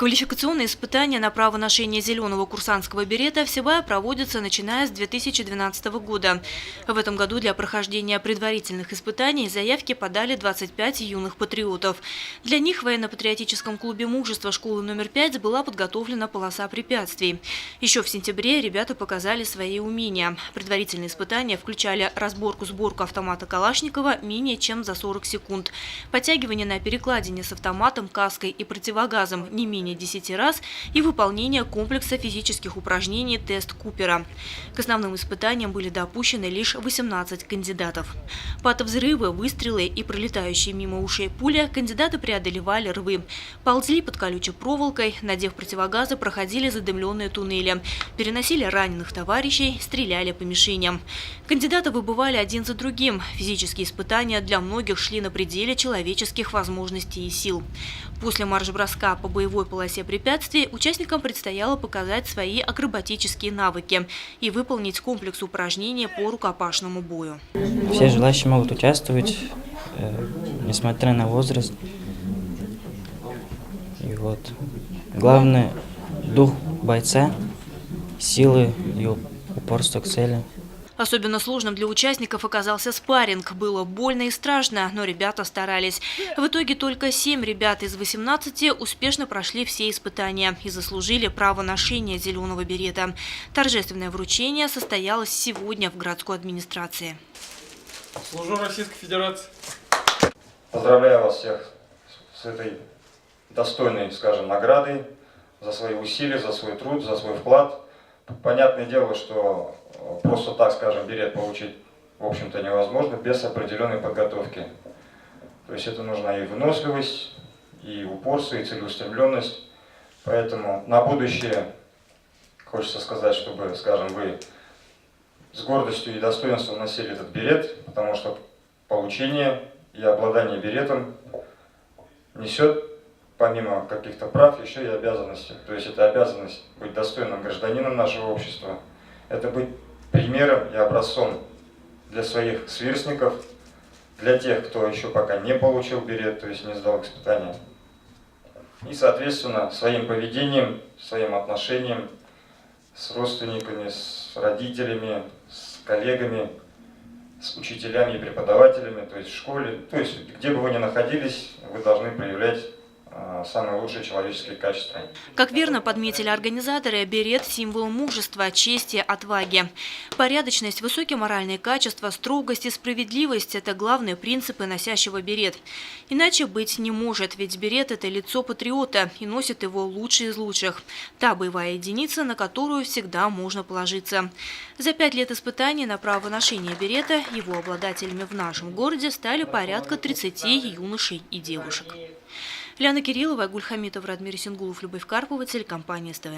Квалификационные испытания на право ношения зеленого курсантского берета в Сибае проводятся начиная с 2012 года. В этом году для прохождения предварительных испытаний заявки подали 25 юных патриотов. Для них в военно-патриотическом клубе мужества школы номер 5 была подготовлена полоса препятствий. Еще в сентябре ребята показали свои умения. Предварительные испытания включали разборку-сборку автомата Калашникова менее чем за 40 секунд, подтягивание на перекладине с автоматом, каской и противогазом не менее 10 раз и выполнение комплекса физических упражнений «Тест Купера». К основным испытаниям были допущены лишь 18 кандидатов. Под взрывы, выстрелы и пролетающие мимо ушей пули кандидаты преодолевали рвы, ползли под колючей проволокой, надев противогазы, проходили задымленные туннели, переносили раненых товарищей, стреляли по мишеням. Кандидаты выбывали один за другим. Физические испытания для многих шли на пределе человеческих возможностей и сил. После марш-броска по боевой полосе препятствий участникам предстояло показать свои акробатические навыки и выполнить комплекс упражнений по рукопашному бою. Все желающие могут участвовать, несмотря на возраст. И вот. Главное – дух бойца, силы и упорство к цели. Особенно сложным для участников оказался спарринг. Было больно и страшно, но ребята старались. В итоге только 7 ребят из 18 успешно прошли все испытания и заслужили право ношения зеленого берета. Торжественное вручение состоялось сегодня в городской администрации. Служу Российской Федерации. Поздравляю вас всех с этой достойной, скажем, наградой за свои усилия, за свой труд, за свой вклад. Понятное дело, что просто так, скажем, берет получить, в общем-то, невозможно без определенной подготовки. То есть это нужна и выносливость, и упорство, и целеустремленность. Поэтому на будущее хочется сказать, чтобы, скажем, вы с гордостью и достоинством носили этот берет, потому что получение и обладание беретом несет, помимо каких-то прав, еще и обязанности. То есть это обязанность быть достойным гражданином нашего общества. Это быть примером и образцом для своих сверстников, для тех, кто еще пока не получил берет, то есть не сдал испытания. И, соответственно, своим поведением, своим отношением с родственниками, с родителями, с коллегами, с учителями и преподавателями, то есть в школе, то есть где бы вы ни находились, вы должны проявлять самые лучшие человеческие качества. Как верно подметили организаторы, берет – символ мужества, чести, отваги. Порядочность, высокие моральные качества, строгость и справедливость – это главные принципы носящего берет. Иначе быть не может, ведь берет – это лицо патриота и носит его лучший из лучших. Та боевая единица, на которую всегда можно положиться. За 5 лет испытаний на право ношения берета его обладателями в нашем городе стали порядка 30 юношей и девушек. Лиана Кириллова, Гульхамитов, Радмир Сингулов, Любовь Карпова, телекомпания СТВ.